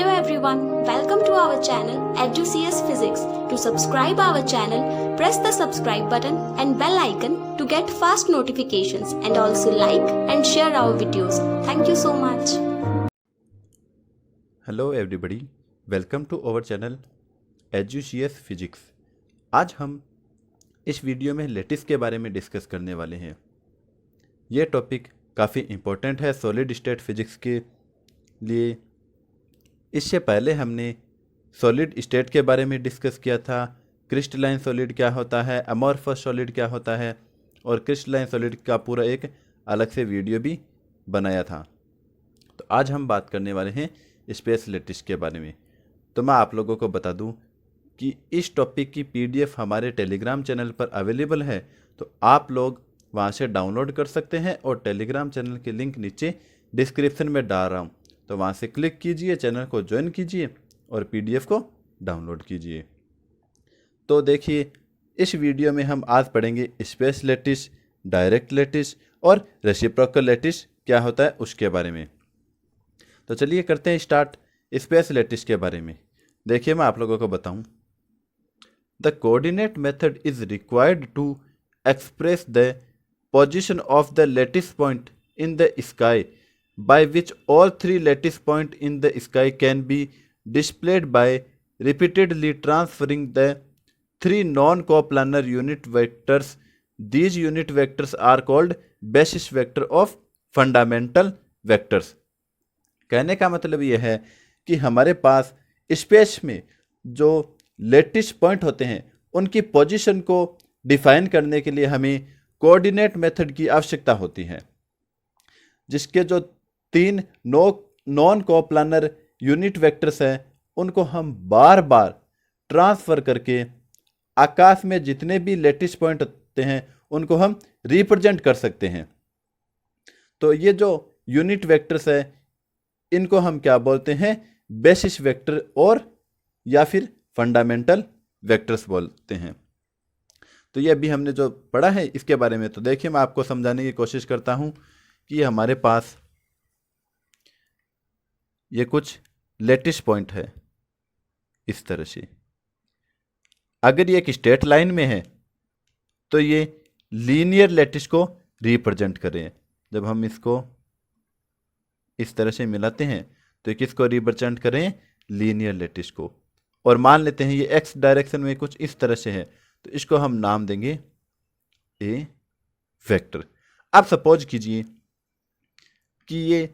Hello everyone, welcome to our channel EduCS Physics. To subscribe our channel, press the subscribe button and bell icon to get fast notifications and also like and share our videos. Thank you so much. Hello everybody, welcome to our channel EduCS physics. आज हम इस video में lattice के बारे में discuss करने वाले हैं। ये टॉपिक काफ़ी इम्पोर्टेंट है सॉलिड स्टेट फिजिक्स के लिए। इससे पहले हमने सॉलिड स्टेट के बारे में डिस्कस किया था, क्रिस्टलाइन सॉलिड क्या होता है, अमॉर्फस सॉलिड क्या होता है, और क्रिस्टलाइन सॉलिड का पूरा एक अलग से वीडियो भी बनाया था। तो आज हम बात करने वाले हैं स्पेस लैटिस के बारे में। तो मैं आप लोगों को बता दूं कि इस टॉपिक की पीडीएफ हमारे टेलीग्राम चैनल पर अवेलेबल है, तो आप लोग वहां से डाउनलोड कर सकते हैं और टेलीग्राम चैनल के लिंक नीचे डिस्क्रिप्शन में डाल रहा हूं, तो वहां से क्लिक कीजिए, चैनल को ज्वाइन कीजिए और पीडीएफ को डाउनलोड कीजिए। तो देखिए, इस वीडियो में हम आज पढ़ेंगे स्पेस लैटिस, डायरेक्ट लैटिस और रेसिप्रोकल लैटिस क्या होता है उसके बारे में। तो चलिए करते हैं स्टार्ट स्पेस लैटिस के बारे में। देखिए, मैं आप लोगों को बताऊं, the coordinate method is required to express the position of the lattice point in the sky by which all three lattice points in the sky can be displayed by repeatedly transferring the three non-coplanar unit vectors. These unit vectors are called basis vector of fundamental vectors. कहने का मतलब यह है कि हमारे पास space में जो lattice point होते हैं उनकी पोजीशन को डिफाइन करने के लिए हमें कोऑर्डिनेट मेथड की आवश्यकता होती है, जिसके जो तीन नॉन कोप्लानर यूनिट वेक्टर्स हैं उनको हम बार बार ट्रांसफर करके आकाश में जितने भी लैटिस पॉइंट होते हैं उनको हम रिप्रेजेंट कर सकते हैं। तो ये जो यूनिट वेक्टर्स है इनको हम क्या बोलते हैं, बेसिस वेक्टर और या फिर फंडामेंटल वेक्टर्स बोलते हैं। तो ये अभी हमने जो पढ़ा है इसके बारे में, तो देखिए मैं आपको समझाने की कोशिश करता हूं कि हमारे पास ये कुछ लैटिस पॉइंट है इस तरह से। अगर ये एक स्ट्रेट लाइन में है तो ये लीनियर लैटिस को रिप्रेजेंट करें। जब हम इसको इस तरह से मिलाते हैं तो ये किसको रिप्रेजेंट करें, लीनियर लैटिस को। और मान लेते हैं ये एक्स डायरेक्शन में कुछ इस तरह से है, तो इसको हम नाम देंगे ए वेक्टर। अब सपोज कीजिए कि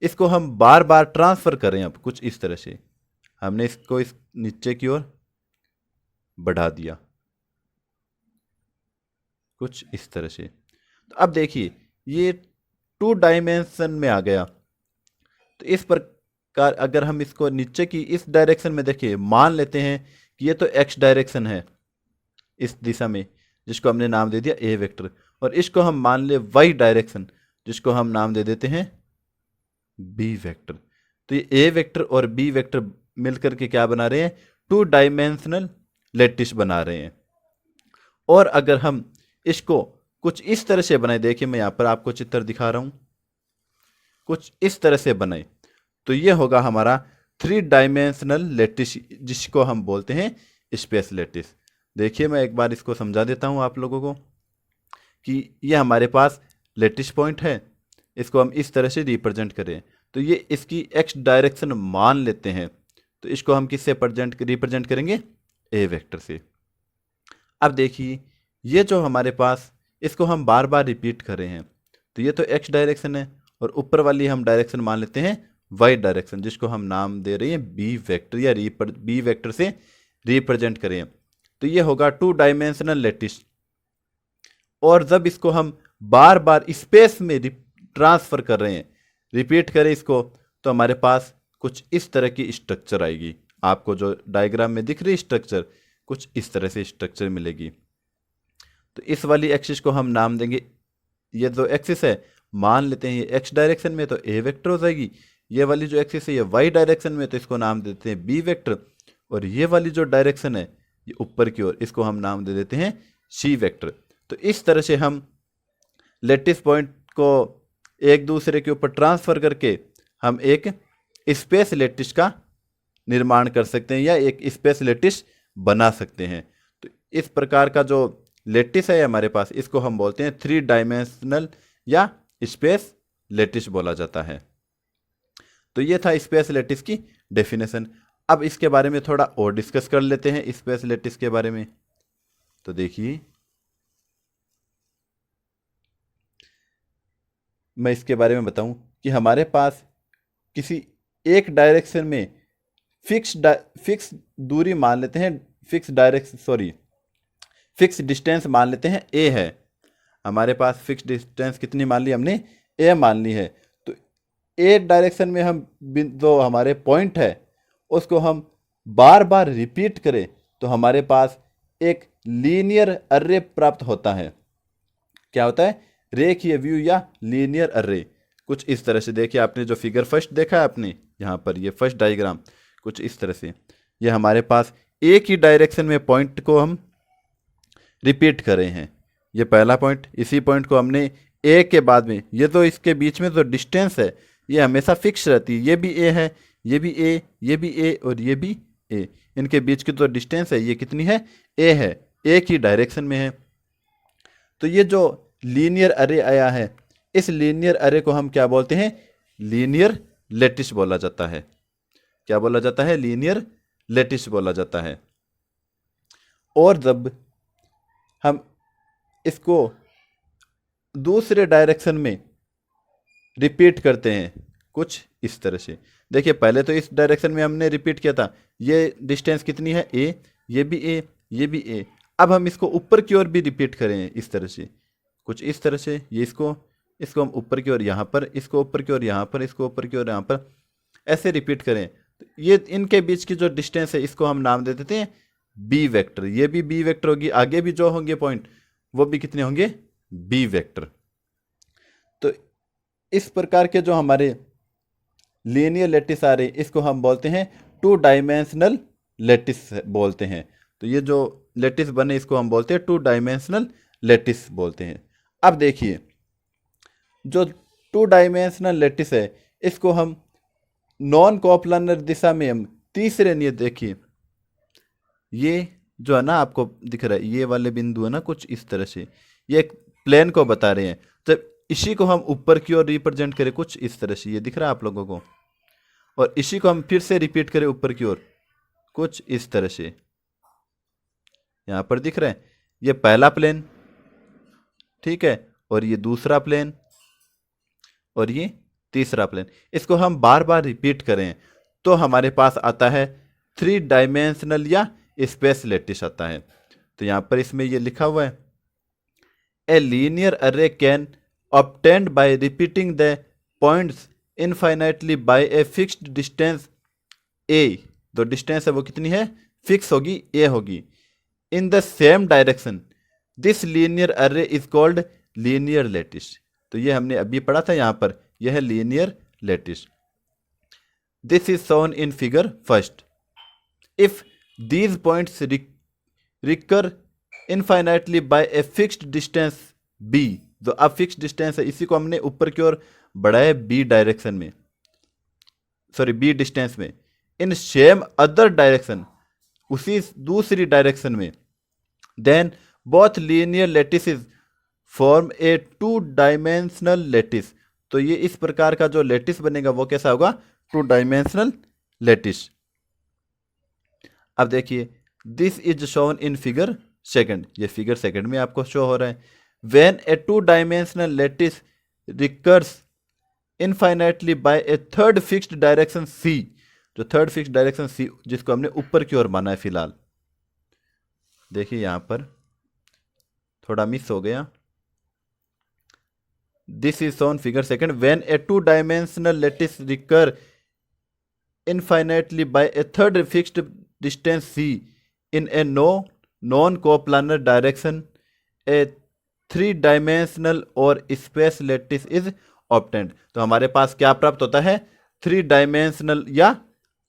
इसको हम बार बार ट्रांसफर करें। अब कुछ इस तरह से हमने इसको इस नीचे की ओर बढ़ा दिया, कुछ इस तरह से। तो अब देखिए ये 2 डायमेंशन में आ गया। तो इस प्रकार अगर हम इसको नीचे की इस डायरेक्शन में देखिए, मान लेते हैं कि ये तो एक्स डायरेक्शन है इस दिशा में, जिसको हमने नाम दे दिया ए वेक्टर, और इसको हम मान ले वाई डायरेक्शन, जिसको हम नाम दे देते हैं बी वेक्टर। तो ये ए वेक्टर और बी वेक्टर मिलकर के क्या बना रहे हैं, 2 डायमेंशनल लैटिस बना रहे हैं। और अगर हम इसको कुछ इस तरह से बनाए, देखिए मैं यहां पर आपको चित्र दिखा रहा हूं, कुछ इस तरह से बनाए, तो ये होगा हमारा 3 डायमेंशनल लैटिस, जिसको हम बोलते हैं स्पेस लैटिस। देखिए मैं एक बार इसको समझा देता हूं आप लोगों को कि ये हमारे पास लैटिस पॉइंट है, इसको हम इस तरह से रिप्रेजेंट करें। तो ये इसकी एक्स डायरेक्शन मान लेते हैं, तो इसको हम किससे रिप्रेजेंट करेंगे, ए वेक्टर से। अब देखिए ये जो हमारे पास, इसको हम बार बार रिपीट कर रहे हैं, तो ये तो एक्स डायरेक्शन है और ऊपर वाली हम डायरेक्शन मान लेते हैं वाई डायरेक्शन, जिसको हम नाम दे रहे हैं बी वेक्टर या बी वेक्टर से रिप्रेजेंट करें। तो ये होगा 2 डायमेंशनल लैटिस। और जब इसको हम बार बार स्पेस में ट्रांसफर कर रहे हैं, रिपीट करें इसको, तो हमारे पास कुछ इस तरह की स्ट्रक्चर आएगी। आपको जो डायग्राम में दिख रही स्ट्रक्चर, कुछ इस तरह से स्ट्रक्चर मिलेगी। तो इस वाली एक्सिस को हम नाम देंगे, ये जो एक्सिस है मान लेते हैं ये एक्स डायरेक्शन में, तो ए वेक्टर हो जाएगी। ये वाली जो एक्सिस है ये वाई डायरेक्शन में, तो इसको नाम देते हैं बी वेक्टर। और ये वाली जो डायरेक्शन है ये ऊपर की ओर, इसको हम नाम दे देते हैं सी वेक्टर। तो इस तरह से हम लैटिस पॉइंट को एक दूसरे के ऊपर ट्रांसफर करके हम एक स्पेस लैटिस का निर्माण कर सकते हैं या एक स्पेस लेटिस बना सकते हैं। तो इस प्रकार का जो लेटिस है हमारे पास, इसको हम बोलते हैं 3 डायमेंशनल या स्पेस लेटिस बोला जाता है। तो ये था स्पेस लेटिस की डेफिनेशन। अब इसके बारे में थोड़ा और डिस्कस कर लेते हैं स्पेस लेटिस के बारे में। तो देखिए, मैं इसके बारे में बताऊं कि हमारे पास किसी एक डायरेक्शन में फिक्स दूरी मान लेते हैं, फिक्स डिस्टेंस मान लेते हैं ए है। हमारे पास फिक्स डिस्टेंस कितनी मान ली हमने, ए मान ली है। तो ए डायरेक्शन में हम जो हमारे पॉइंट है उसको हम बार बार रिपीट करें तो हमारे पास एक लीनियर अर्रे प्राप्त होता है। क्या होता है, रेखीय व्यू या लीनियर अर्रे। कुछ इस तरह से देखिए, आपने जो फिगर फर्स्ट देखा है आपने यहाँ पर, ये फर्स्ट डायग्राम कुछ इस तरह से, ये हमारे पास एक ही डायरेक्शन में पॉइंट को हम रिपीट कर रहे हैं। ये पहला पॉइंट, इसी पॉइंट को हमने ए के बाद में, ये तो इसके बीच में जो डिस्टेंस है ये हमेशा फिक्स रहती है। ये भी ए है, ये भी ए, ये भी ए और ये भी ए। इनके बीच की जो डिस्टेंस है ये कितनी है, ए है, एक ही डायरेक्शन में है। तो ये जो लीनियर अरे आया है, इस लीनियर अरे को हम क्या बोलते हैं, लीनियर लेटिस बोला जाता है। क्या बोला जाता है, लीनियर लेटिस बोला जाता है। और जब हम इसको दूसरे डायरेक्शन में रिपीट करते हैं कुछ इस तरह से, देखिए पहले तो इस डायरेक्शन में हमने रिपीट किया था, ये डिस्टेंस कितनी है, ए, ये भी ए, ये भी ए। अब हम इसको ऊपर की ओर भी रिपीट करें इस तरह से, कुछ इस तरह से, ये इसको हम ऊपर की ओर यहाँ पर, इसको ऊपर की ओर यहाँ पर, इसको ऊपर की ओर यहाँ पर, ऐसे रिपीट करें। तो ये इनके बीच की जो डिस्टेंस है इसको हम नाम दे देते हैं बी वेक्टर। ये भी बी वेक्टर होगी, आगे भी जो होंगे पॉइंट वो भी कितने होंगे, बी वेक्टर। तो इस प्रकार के जो हमारे लीनियर लेटिस आ रहे हैं इसको हम बोलते हैं 2 डायमेंशनल लेटिस बोलते हैं। तो ये जो लेटिस बने इसको हम बोलते हैं 2 डायमेंशनल लेटिस बोलते हैं। अब देखिए, जो 2 डायमेंशनल लेटिस है इसको हम नॉन कोप्लानर दिशा में हम तीसरे नियत, देखिए ये जो है ना आपको दिख रहा है, ये वाले बिंदु है ना कुछ इस तरह से, ये एक प्लेन को बता रहे हैं। तो इसी को हम ऊपर की ओर रिप्रेजेंट करें कुछ इस तरह से, ये दिख रहा है आप लोगों को, और इसी को हम फिर से रिपीट करें ऊपर की ओर कुछ इस तरह से, यहाँ पर दिख रहा है, ये पहला प्लेन, ठीक है, और ये दूसरा प्लेन, और ये तीसरा प्लेन। इसको हम बार बार रिपीट करें तो हमारे पास आता है 3 डायमेंशनल या स्पेस लेटिस आता है। तो यहाँ पर इसमें ये लिखा हुआ है, a linear array can obtained by repeating the points infinitely by a fixed distance a. जो डिस्टेंस है वो कितनी है, फिक्स होगी, ए होगी, in the same direction. This linear array is called linear lattice. तो ये हमने अभी पढ़ा था, यहाँ पर यह है linear lattice. This is shown in figure first. If these points recur infinitely by a fixed distance b, जो अब फिक्स डिस्टेंस है इसी को हमने ऊपर की ओर बढ़ाया बी डायरेक्शन में, सॉरी बी डिस्टेंस में, इन सेम अदर डायरेक्शन, उसी दूसरी डायरेक्शन में, देन बोथ लीनियर लेटिसेस फॉर्म ए 2 डायमेंशनल लेटिस। तो ये इस प्रकार का जो लेटिस बनेगा वो कैसा होगा, 2 डायमेंशनल लेटिस। अब देखिए, this is shown in figure second, ये फिगर सेकंड में आपको शो हो रहा है। When a 2 dimensional lattice recurs infinitely by a third fixed direction c, जो थर्ड फिक्स्ड डायरेक्शन सी जिसको हमने ऊपर की ओर माना है फिलहाल, देखिए यहां पर थोड़ा मिस हो गया। This is shown figure second, when a 2 dimensional lattice recur infinitely by a third fixed distance c in a non-coplanar direction, a 3-dimensional or space lattice is obtained। तो हमारे पास क्या प्राप्त होता है, 3 डायमेंशनल या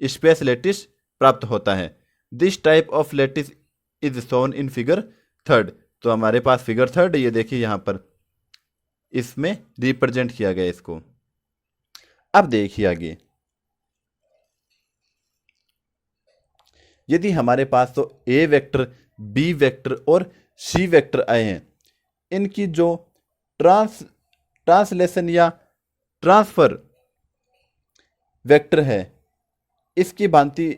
स्पेस लेटिस प्राप्त होता है। This type of lattice is shown in figure third. तो हमारे पास फिगर थर्ड, ये देखिए यहाँ पर इसमें रिप्रेजेंट किया गया इसको। अब देखिए आगे, यदि हमारे पास तो ए वेक्टर, बी वेक्टर और सी वेक्टर आए हैं, इनकी जो ट्रांसलेशन या ट्रांसफर वेक्टर है इसकी भांति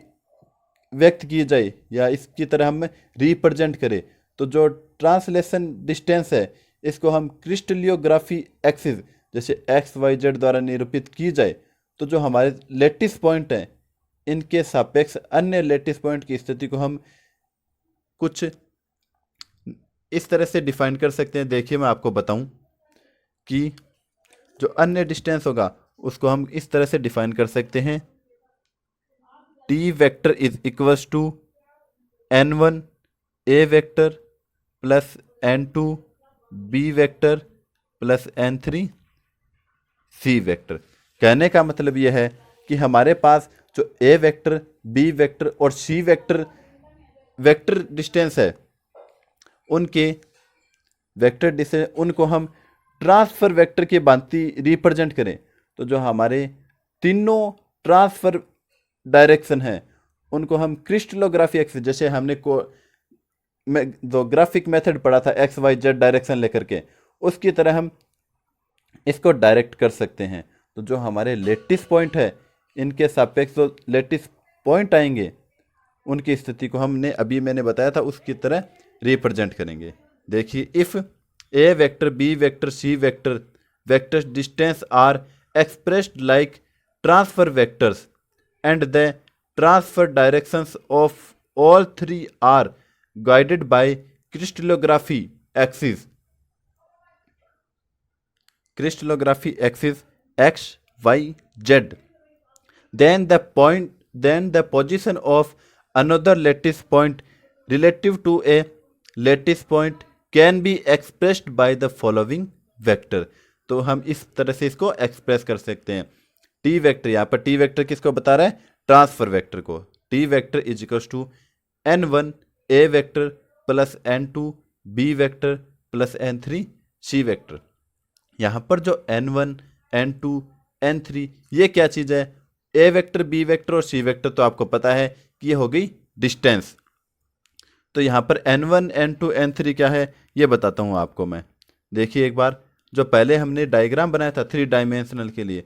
व्यक्त की जाए या इसकी तरह हम रिप्रेजेंट करें, तो जो ट्रांसलेशन डिस्टेंस है इसको हम क्रिस्टलियोग्राफी एक्सिस जैसे एक्स वाई जेड द्वारा निरूपित की जाए, तो जो हमारे लेटिस पॉइंट हैं इनके सापेक्ष अन्य लेटिस पॉइंट की स्थिति को हम कुछ इस तरह से डिफाइन कर सकते हैं। देखिए मैं आपको बताऊं कि जो अन्य डिस्टेंस होगा उसको हम इस तरह से डिफाइन कर सकते हैं, T vector is equals to n1 A vector plus n2 B vector plus n3 C vector. कहने का मतलब यह है कि हमारे पास जो ए वेक्टर, बी वेक्टर और सी वेक्टर डिस्टेंस है, उनके वेक्टर डिस्टेंस उनको हम ट्रांसफर वेक्टर के भांति रिप्रेजेंट करें, तो जो हमारे तीनों ट्रांसफर डायरेक्शन हैं उनको हम क्रिस्टलोग्राफी एक्सिस, जैसे हमने जो ग्राफिक मेथड पढ़ा था एक्स वाई जेड डायरेक्शन लेकर के, उसकी तरह हम इसको डायरेक्ट कर सकते हैं। तो जो हमारे लेटिस पॉइंट है इनके सापेक्ष जो लेटिस पॉइंट आएंगे उनकी स्थिति को हमने अभी मैंने बताया था उसकी तरह रिप्रेजेंट करेंगे। देखिए, if A vector, B vector, C vector vectors distance are expressed like transfer vectors and the transfer directions of all three are guided by crystallography axis x, y, z, then the position of another lattice point relative to a lattice point can be expressed by the following vector। तो हम इस तरह से इसको express कर सकते हैं। T vector, यहाँ पर टी वेक्टर किसको बता रहा है? ट्रांसफर वेक्टर को। T vector is equals to n1 A vector plus n2 B vector plus n3 C vector. यहाँ पर जो n1 n2 n3 ये क्या चीज़ है? ए वेक्टर, बी वेक्टर और सी वेक्टर तो आपको पता है कि ये हो गई डिस्टेंस। तो यहाँ पर n1 n2 n3 क्या है ये बताता हूँ आपको मैं। देखिए एक बार, जो पहले हमने डायग्राम बनाया था 3 डायमेंशनल के लिए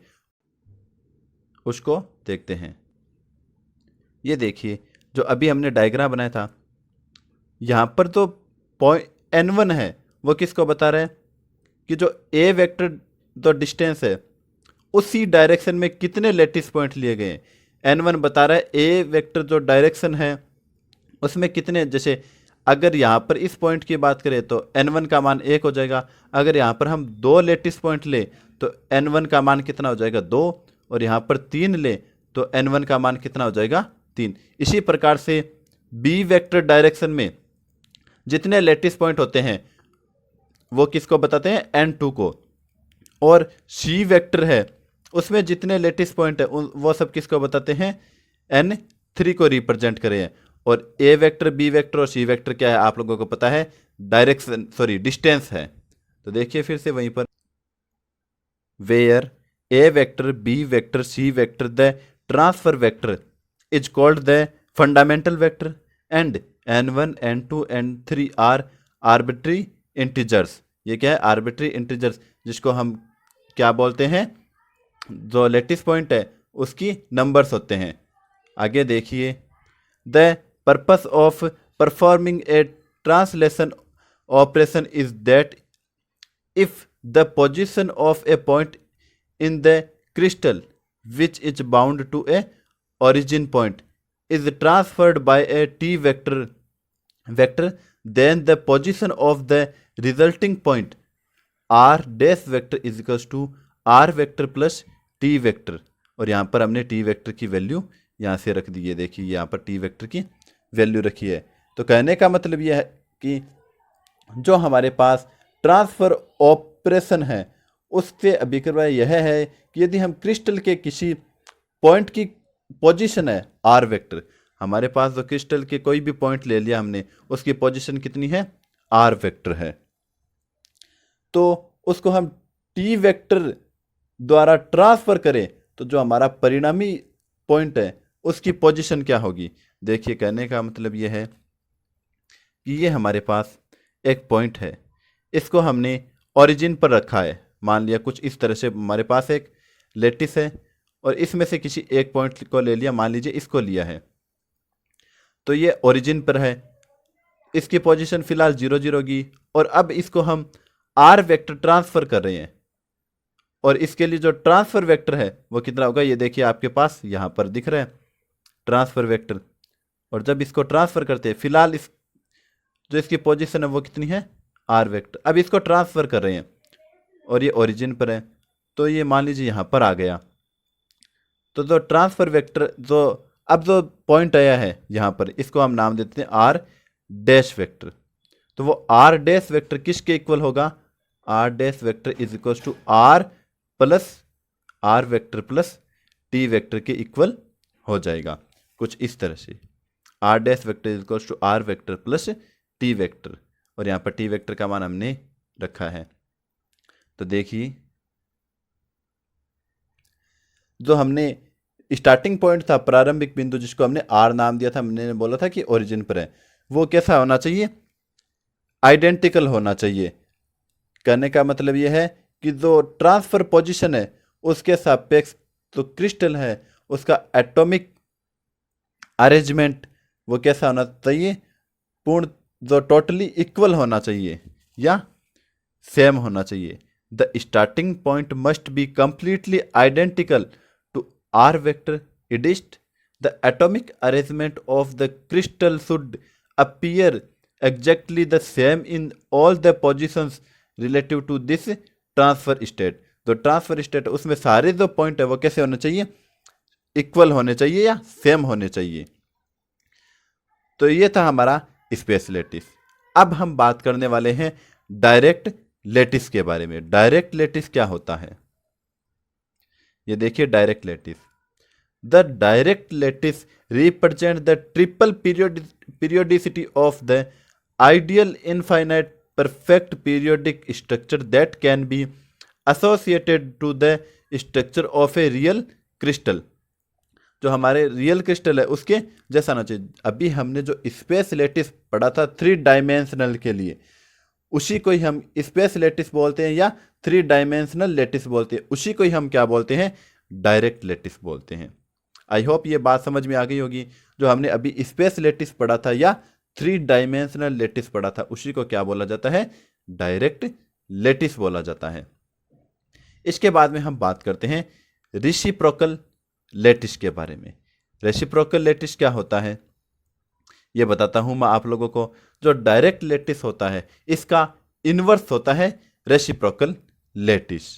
उसको देखते हैं। ये देखिए जो अभी हमने डायग्राम बनाया था, यहाँ पर तो पॉइंट n1 है वो किसको बता रहा है कि जो ए वेक्टर जो डिस्टेंस है उसी डायरेक्शन में कितने लेटिस पॉइंट लिए गए हैं। n1 बता रहा है ए वेक्टर जो डायरेक्शन है उसमें कितने, जैसे अगर यहाँ पर इस पॉइंट की बात करें तो n1 का मान 1 हो जाएगा। अगर यहाँ पर हम 2 लेटिस पॉइंट ले तो n1 का मान कितना हो जाएगा? 2। और यहाँ पर 3 ले तो n1 का मान कितना हो जाएगा? 3। इसी प्रकार से बी वेक्टर डायरेक्शन में जितने लेटिस पॉइंट होते हैं वो किसको बताते हैं? n2 को। और सी वेक्टर है उसमें जितने लेटिस पॉइंट है वो सब किसको बताते हैं? n3 को रिप्रेजेंट करें। और ए वेक्टर, बी वेक्टर और सी वेक्टर क्या है आप लोगों को पता है? डायरेक्शन, सॉरी डिस्टेंस है। तो देखिए फिर से वहीं पर, where A vector, B vector, C vector the transfer vector is called the fundamental vector and n1 n2 n3 are arbitrary integers. ये क्या है? आर्बिट्री इंटीजर्स, जिसको हम क्या बोलते हैं? जो लेटिस पॉइंट है उसकी नंबर्स होते हैं। आगे देखिए, the purpose of performing A translation operation is that if the position of A point in the crystal which is bound to a origin point is transferred by a t vector then the position of the resulting point r dash vector is equals to r vector plus t vector। और यहाँ पर हमने t vector की value यहाँ से रख दी है। देखिए यहाँ पर t वेक्टर की वैल्यू रखी है। तो कहने का मतलब यह है कि जो हमारे पास ट्रांसफर ऑपरेशन है उससे अभिप्राय यह है कि यदि हम क्रिस्टल के किसी पॉइंट की पोजीशन है आर वेक्टर, हमारे पास जो क्रिस्टल के कोई भी पॉइंट ले लिया हमने उसकी पोजीशन कितनी है? आर वेक्टर है। तो उसको हम टी वेक्टर द्वारा ट्रांसफर करें तो जो हमारा परिणामी पॉइंट है उसकी पोजीशन क्या होगी? देखिए कहने का मतलब ये है कि ये हमारे पास एक पॉइंट है, इसको हमने ओरिजिन पर रखा है। मान लिया कुछ इस तरह से हमारे पास एक लेटिस है और इसमें से किसी एक पॉइंट को ले लिया, मान लीजिए इसको लिया है, तो ये ओरिजिन पर है, इसकी पोजीशन फिलहाल 0 0 होगी और अब इसको हम आर वेक्टर ट्रांसफर कर रहे हैं और इसके लिए जो ट्रांसफर वेक्टर है वो कितना होगा, ये देखिए आपके पास यहाँ पर दिख रहा है ट्रांसफर वेक्टर। और जब इसको ट्रांसफर करते हैं, फिलहाल इस जो इसकी पोजीशन है वो कितनी है, आर वेक्टर। अब इसको ट्रांसफर कर रहे हैं और ये ओरिजिन पर है, तो ये मान लीजिए यहाँ पर आ गया। तो जो ट्रांसफर वेक्टर जो अब जो पॉइंट आया है यहाँ पर, इसको हम नाम देते हैं आर डैश वेक्टर। तो वो आर डैश वेक्टर किसके इक्वल होगा, R dash vector is equal to R plus R vector plus T vector के इक्वल हो जाएगा, कुछ इस तरह से। R dash vector is equal to are vector plus T vector, और यहाँ पर टी वेक्टर का मान हमने रखा है। तो देखिए जो हमने स्टार्टिंग पॉइंट था, प्रारंभिक बिंदु, जिसको हमने आर नाम दिया था, हमने बोला था कि ओरिजिन पर है, वो कैसा होना चाहिए, आइडेंटिकल होना चाहिए। कहने का मतलब ये है कि जो ट्रांसफर पोजीशन है उसके सापेक्ष तो क्रिस्टल है उसका एटॉमिक अरेंजमेंट वो कैसा होना चाहिए, पूर्ण जो टोटली इक्वल होना चाहिए या सेम होना चाहिए। The starting point must be completely identical to are vector id est the atomic arrangement of the crystal should appear exactly the same in all the positions relative to this transfer state। तो transfer state उसमें सारे जो point है वो कैसे होने चाहिए, equal होने चाहिए या सेम होने चाहिए। तो ये था हमारा स्पेस लेटिस। अब हम बात करने वाले हैं डायरेक्ट लेटिस के बारे में। डायरेक्ट लेटिस क्या होता है, ये देखिए direct lattice. The direct lattice represent the triple periodicity of the ideal infinite perfect periodic structure that can be associated to the structure of a real crystal। जो हमारे रियल क्रिस्टल है उसके जैसा ना चाहिए। अभी हमने जो स्पेस लेटिस पढ़ा था 3 डायमेंशनल के लिए, उसी को ही हम स्पेस लेटिस बोलते हैं या 3 डायमेंशनल लेटिस बोलते हैं, उसी को ही हम क्या बोलते हैं, डायरेक्ट लेटिस बोलते हैं। आई होप ये बात समझ में आ गई होगी। जो हमने अभी स्पेस लेटिस पढ़ा था या 3 डायमेंशनल लेटिस पढ़ा था, उसी को क्या बोला जाता है, डायरेक्ट लेटिस बोला जाता है। इसके बाद में हम बात करते हैं रेसिप्रोकल लेटिस के बारे में। रेसिप्रोकल लेटिस क्या होता है ये बताता हूं मैं आप लोगों को। जो डायरेक्ट लेटिस होता है इसका इनवर्स होता है रेसिप्रोकल लेटिस।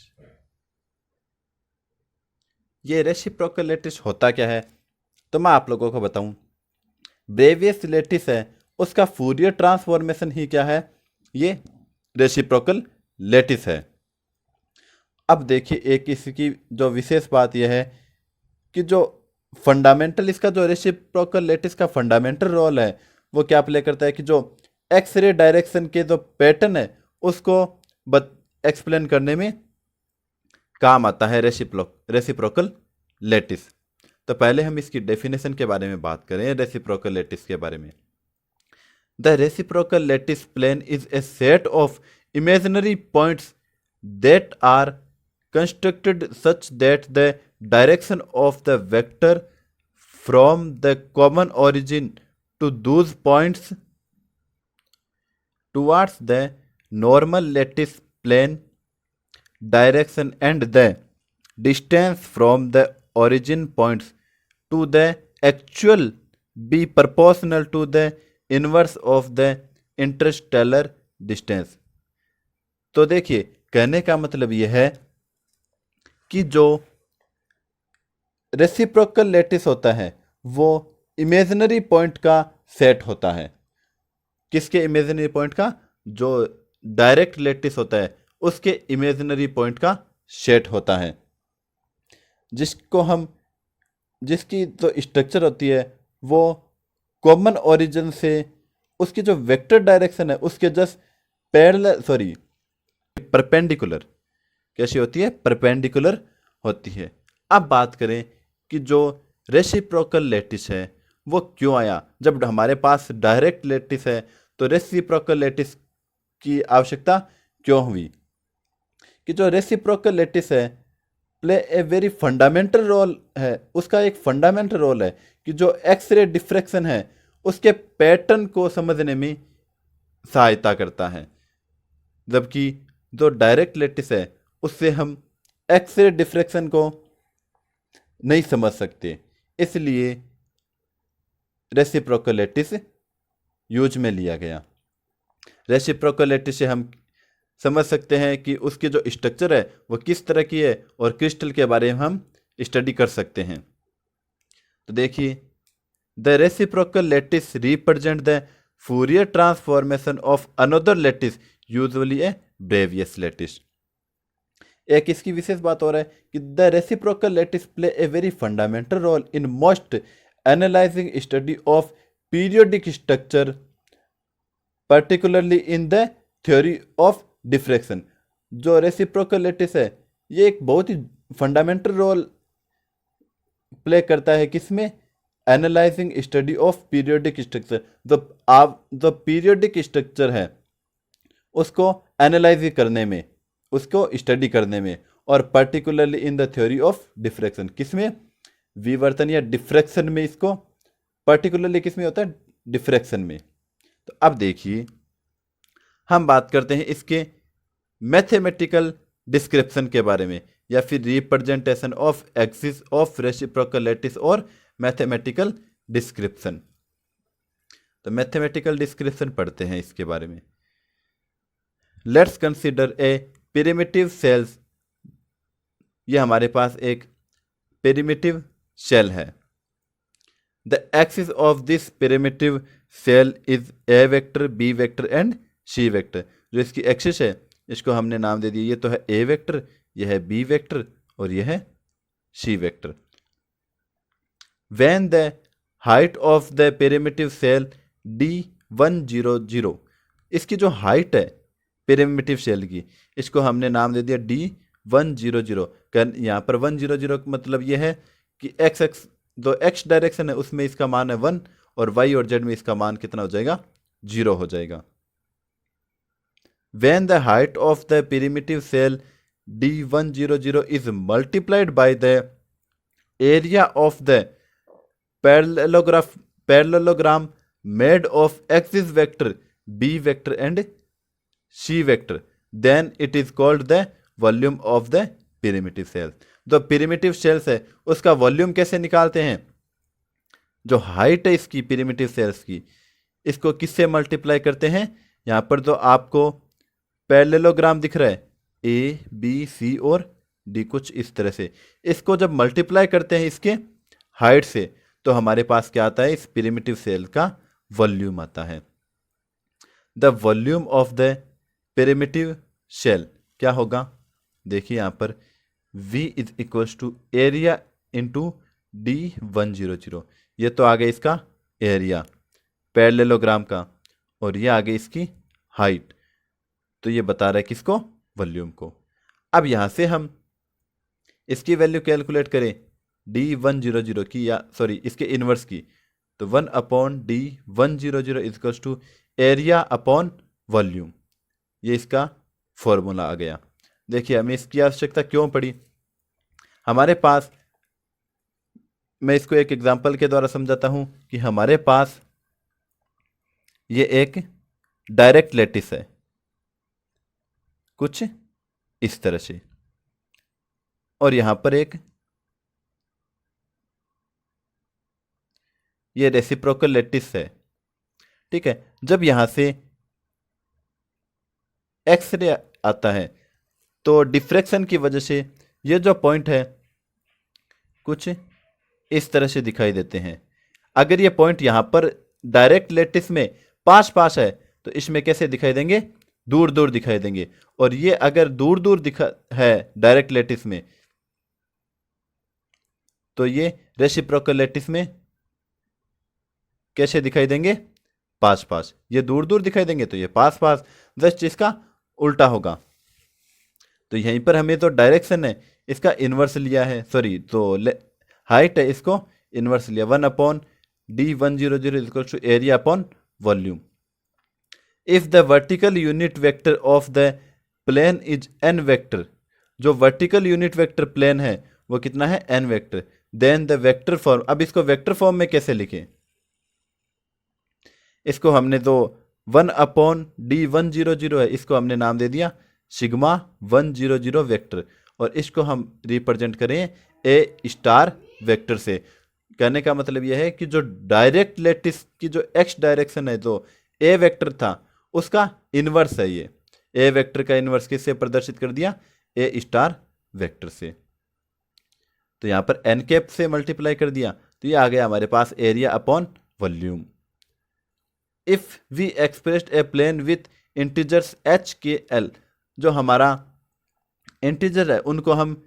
ये रेसिप्रोकल लेटिस होता क्या है तो मैं आप लोगों को बताऊं। ब्रेवियस लेटिस है उसका फूरियर ट्रांसफॉर्मेशन ही क्या है, ये रेसिप्रोकल लेटिस है। अब देखिए एक इसकी जो विशेष बात यह है कि जो फंडामेंटल इसका जो रेसिप्रोकल लेटिस का फंडामेंटल रोल है वो क्या प्ले करता है कि जो एक्सरे डायरेक्शन के जो पैटर्न है उसको एक्सप्लेन करने में काम आता है रेसिप्रोकल लेटिस। तो पहले हम इसकी डेफिनेशन के बारे में बात करें रेसिप्रोकल लेटिस के बारे में। The reciprocal lattice plane is a set of imaginary points that are constructed such that the direction of the vector from the common origin to those points towards the normal lattice plane direction and the distance from the origin points to the actual be proportional to the inverse of the interstellar distance। तो देखिए कहने का मतलब यह है कि जो reciprocal lettuce होता है वो इमेजिनरी पॉइंट का सेट होता है। किसके इमेजिनरी पॉइंट का, जो डायरेक्ट लेटिस होता है उसके इमेजिनरी पॉइंट का सेट होता है, जिसकी जो स्ट्रक्चर होती है वो कॉमन ओरिजिन से उसकी जो वेक्टर डायरेक्शन है उसके जस्ट परपेंडिकुलर कैसी होती है, परपेंडिकुलर होती है। अब बात करें कि जो रेसिप्रोकल लेटिस है वो क्यों आया? जब हमारे पास डायरेक्ट लैटिस है तो रेसिप्रोकल लैटिस की आवश्यकता क्यों हुई? कि जो रेसिप्रोकल लैटिस है play a very fundamental role है, उसका एक फंडामेंटल रोल है कि जो एक्सरे डिफ्रैक्शन है उसके पैटर्न को समझने में सहायता करता है, जबकि जो डायरेक्ट लैटिस है उससे हम एक्सरे डिफ्रैक्शन को नहीं समझ सकते, इसलिए रेसिप्रोकल लैटिस यूज में लिया गया। रेसिप्रोकल लैटिस से हम समझ सकते हैं कि उसकी जो स्ट्रक्चर है वो किस तरह की है और क्रिस्टल के बारे में हम स्टडी कर सकते हैं। तो देखिए, the reciprocal lattice represent the Fourier transformation of another lattice, usually a Bravais lattice. एक इसकी विशेष बात और है कि the reciprocal lattice play a very fundamental role in most analysing study of periodic structure, particularly in the theory of diffraction. जो reciprocal lattice है ये एक बहुत ही फंडामेंटल रोल प्ले करता है किसमें? Analysing study of periodic structure. जो periodic structure है उसको एनालाइज करने में, उसको स्टडी करने में, और particularly in the theory of diffraction, किसमें? विवर्तन या डिफ्रैक्शन में। इसको पर्टिकुलरली किसमें होता है? डिफ्रैक्शन में। तो अब देखिए, हम बात करते हैं इसके मैथमेटिकल डिस्क्रिप्शन के बारे में, या फिर representation of axis of reciprocal lattice और मैथमेटिकल डिस्क्रिप्शन। तो मैथमेटिकल डिस्क्रिप्शन पढ़ते हैं इसके बारे में। Let's consider a primitive cells. ये हमारे पास एक प्रिमिटिव सेल है। The axis of this primitive cell is A vector, B vector and C vector. जो इसकी एक्सिस है इसको हमने नाम दे दिया, ये तो है ए वेक्टर, यह है बी वेक्टर और यह है C vector. When the height of the primitive cell D100, इसकी जो हाइट है प्रिमिटिव सेल की, इसको हमने नाम दे दिया D100। यहाँ पर 100 का मतलब यह है कि एक्स एक्स जो एक्स डायरेक्शन है उसमें इसका मान है 1 और वाई और जेड में इसका मान कितना हो जाएगा? 0 हो जाएगा। When the height of the primitive cell D100 is multiplied by the area of the parallelogram made of axis vector, b vector and c vector, then it is called the volume of the primitive cell। जो primitive cells है उसका volume कैसे निकालते हैं? जो height है इसकी primitive cells की, इसको किससे मल्टीप्लाई करते हैं? यहाँ पर जो आपको पैरेललोग्राम दिख रहा है ए बी सी और डी, कुछ इस तरह से, इसको जब मल्टीप्लाई करते हैं इसके हाइट से तो हमारे पास क्या आता है? इस प्रिमिटिव सेल का वॉल्यूम आता है। The volume of the primitive cell क्या होगा? देखिए यहाँ पर V is equals to area into D100। ये तो आ गया इसका एरिया पैरेललोग्राम का, और ये आ गई इसकी हाइट। तो ये बता रहा है किसको? वॉल्यूम को। अब यहाँ से हम इसकी वैल्यू कैलकुलेट करें D100 की, या सॉरी इसके इनवर्स की, तो 1/D100 equals to area upon volume. ये इसका फॉर्मूला आ गया। देखिए हमें इसकी आवश्यकता क्यों पड़ी? हमारे पास, मैं इसको एक एग्जांपल के द्वारा समझाता हूं कि हमारे पास ये एक डायरेक्ट लैटिस है कुछ इस तरह से, और यहां पर एक ये रेसिप्रोकल लैटिस है। ठीक है, जब यहां से एक्स-रे आता है तो डिफ्रैक्शन की वजह से ये जो पॉइंट है कुछ इस तरह से दिखाई देते हैं। अगर ये पॉइंट यहां पर डायरेक्ट लैटिस में पास पास है तो इसमें कैसे दिखाई देंगे? दूर दूर दिखाई देंगे। और ये अगर दूर दूर दिखा है डायरेक्ट लैटिस में तो ये रेसिप्रोकल लैटिस में कैसे दिखाई देंगे? पास पास। ये दूर दूर दिखाई देंगे तो ये पास पास, जस्ट इसका उल्टा होगा। तो यहीं पर हमें तो डायरेक्शन है इसका इन्वर्स लिया है, सॉरी तो हाइट है इसको इन्वर्स लिया, 1 D100 is equal to area upon volume. If the vertical unit vector of the plane is n vector, जो वर्टिकल यूनिट वेक्टर प्लेन है वो कितना है n vector, then the vector form, अब इसको वेक्टर फॉर्म में कैसे लिखें, इसको हमने तो 1/D100 है, इसको हमने नाम दे दिया सिग्मा 100 वेक्टर, और इसको हम रिप्रेजेंट करें ए स्टार वेक्टर से। कहने का मतलब यह है कि जो डायरेक्ट लेटिस की जो एक्स डायरेक्शन है, जो ए वेक्टर था उसका इन्वर्स है, ये ए वेक्टर का इन्वर्स किससे प्रदर्शित कर दिया, ए स्टार वेक्टर से। तो यहाँ पर एन कैप से मल्टीप्लाई कर दिया, तो ये आ गया हमारे पास area upon volume. If we expressed a plane with integers H K L, जो हमारा इंटीजर है उनको हम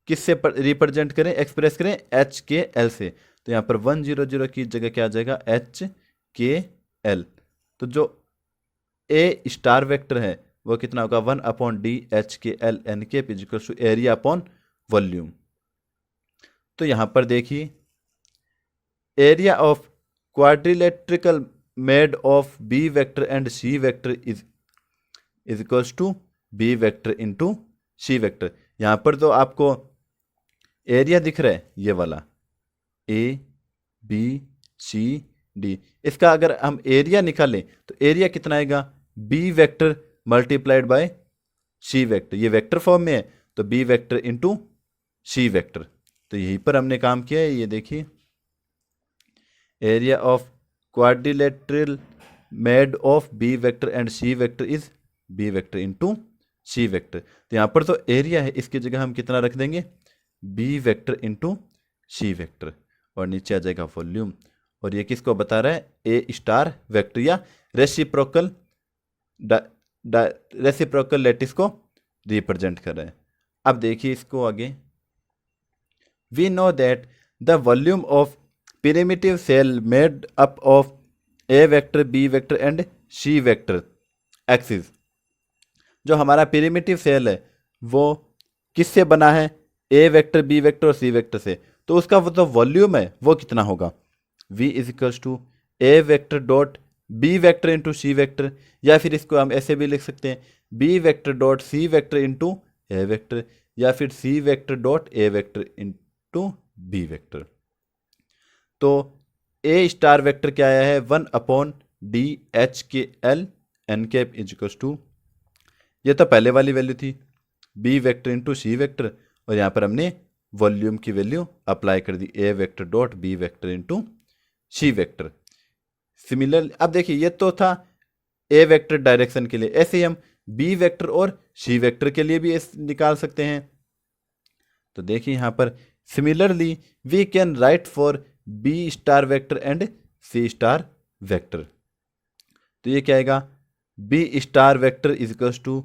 किससे रिप्रेजेंट करें, एक्सप्रेस करें एच के एल से, तो यहाँ पर 100 की जगह क्या आ जाएगा एच के एल। तो जो ए स्टार वेक्टर है वो कितना होगा 1/D(H(K)L N(K) equals to area upon volume. तो यहाँ पर देखिए area of quadrilateral made of B vector and C vector is equals to B vector into C vector. यहाँ पर तो आपको एरिया दिख रहा है ये वाला ए बी सी डी, इसका अगर हम एरिया निकालें तो एरिया कितना आएगा B vector multiplied by C vector, ये वेक्टर फॉर्म में है तो B vector into C vector. तो यहीं पर हमने काम किया है, ये देखिए area of quadrilateral made of B vector and C vector is B vector into C vector. तो यहाँ पर तो एरिया है, इसकी जगह हम कितना रख देंगे B vector into C vector, और नीचे आ जाएगा वॉल्यूम। और ये किसको बता रहा है ए स्टार वेक्टर या रेसिप्रोकल रेसिप्रोकल लेटिस को रिप्रेजेंट कर रहे हैं। अब देखिए इसको आगे, we know that the volume of primitive cell made up of A vector B vector and C vector axis, जो हमारा प्रिमिटिव सेल है वो किससे बना है ए वेक्टर बी वेक्टर और सी वेक्टर से, तो उसका वो जो वॉल्यूम है वो कितना होगा v is equals to A vector dot B vector into C vector, या फिर इसको हम ऐसे भी लिख सकते हैं B vector dot C vector into A vector, या फिर C vector dot A vector into B vector. तो ए स्टार वेक्टर क्या आया है 1/D(H)K)L N(K) इक्वल्स टू, ये तो पहले वाली वैल्यू थी B vector into C vector, और यहाँ पर हमने वॉल्यूम की वैल्यू अप्लाई कर दी A vector dot B vector into C vector. Similar अब देखिए ये तो था ए वेक्टर डायरेक्शन के लिए, ऐसे ही हम बी वेक्टर और सी वेक्टर के लिए भी निकाल सकते हैं। तो देखिए यहाँ पर similarly we can write for B star vector and C star vector. तो ये क्या आएगा B star vector is equals to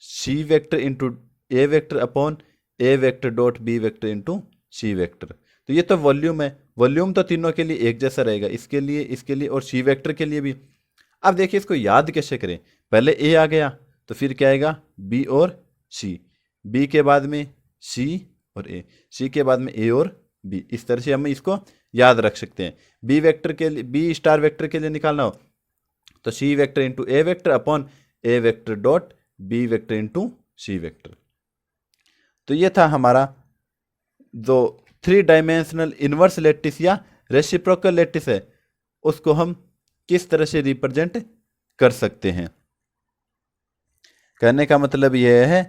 C vector into A vector upon A vector dot B vector into C vector. तो ये तो volume है, volume तो तीनों के लिए एक जैसा रहेगा, इसके लिए और सी वेक्टर के लिए भी। अब देखिए इसको याद कैसे करें, पहले ए आ गया तो फिर क्या आएगा बी और सी, बी के बाद में सी और ए, सी के बाद में ए और बी, इस तरह से हम इसको याद रख सकते हैं। बी वेक्टर के लिए बी स्टार वेक्टर के लिए निकालना हो तो C vector into A vector upon A vector dot B vector into C vector. तो ये था हमारा जो 3 डायमेंशनल इन्वर्स लेटिस या रेसिप्रोकल लेटिस है, उसको हम किस तरह से रिप्रेजेंट कर सकते हैं। कहने का मतलब यह है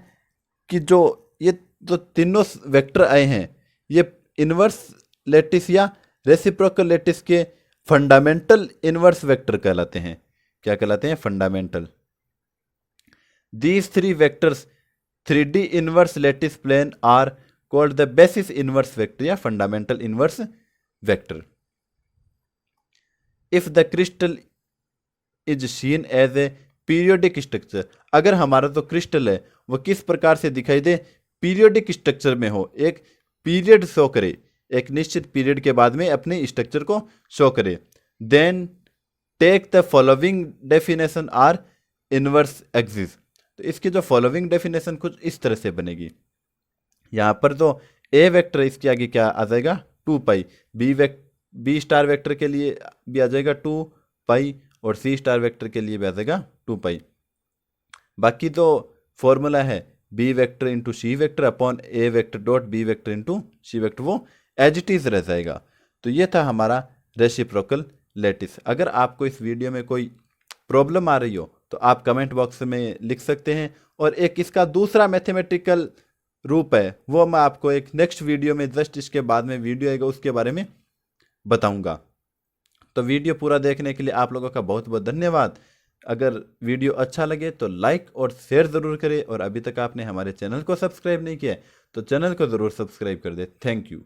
कि जो ये जो तीनों वेक्टर आए हैं ये इन्वर्स लेटिस या रेसिप्रोकल लेटिस के फंडामेंटल इन्वर्स वेक्टर कहलाते हैं। क्या कहलाते हैं fundamental. These 3 vectors 3D inverse lattice plane are called the basis inverse vector या fundamental inverse vector. If the crystal is seen as a periodic structure, अगर हमारा तो क्रिस्टल है वो किस प्रकार से दिखाई दे पीरियोडिक स्ट्रक्चर में हो, एक पीरियड शो करे, एक निश्चित पीरियड के बाद में अपने स्ट्रक्चर को शो करे, then take the following definition are inverse axis. तो इसकी जो फॉलोइंग डेफिनेशन कुछ इस तरह से बनेगी, यहाँ पर तो ए वेक्टर इसके आगे क्या आ जाएगा 2 पाई, बी स्टार वेक्टर के लिए भी आ जाएगा 2 पाई और सी स्टार वेक्टर के लिए भी आ जाएगा 2 पाई। बाकी तो फॉर्मूला है B vector into C vector upon A vector dot B vector into C vector, वो एज इट इज रह जाएगा। तो ये था हमारा रेसिप्रोकल लैटिस। अगर आपको इस वीडियो में कोई प्रॉब्लम आ रही हो तो आप कमेंट बॉक्स में लिख सकते हैं, और एक इसका दूसरा मैथमेटिकल रूप है वो मैं आपको एक नेक्स्ट वीडियो में, जस्ट इसके बाद में वीडियो आएगा उसके बारे में बताऊंगा। तो वीडियो पूरा देखने के लिए आप लोगों का बहुत बहुत धन्यवाद। अगर वीडियो अच्छा लगे तो लाइक और शेयर ज़रूर करें, और अभी तक आपने हमारे चैनल को सब्सक्राइब नहीं किया है तो चैनल को ज़रूर सब्सक्राइब कर दें। Thank you.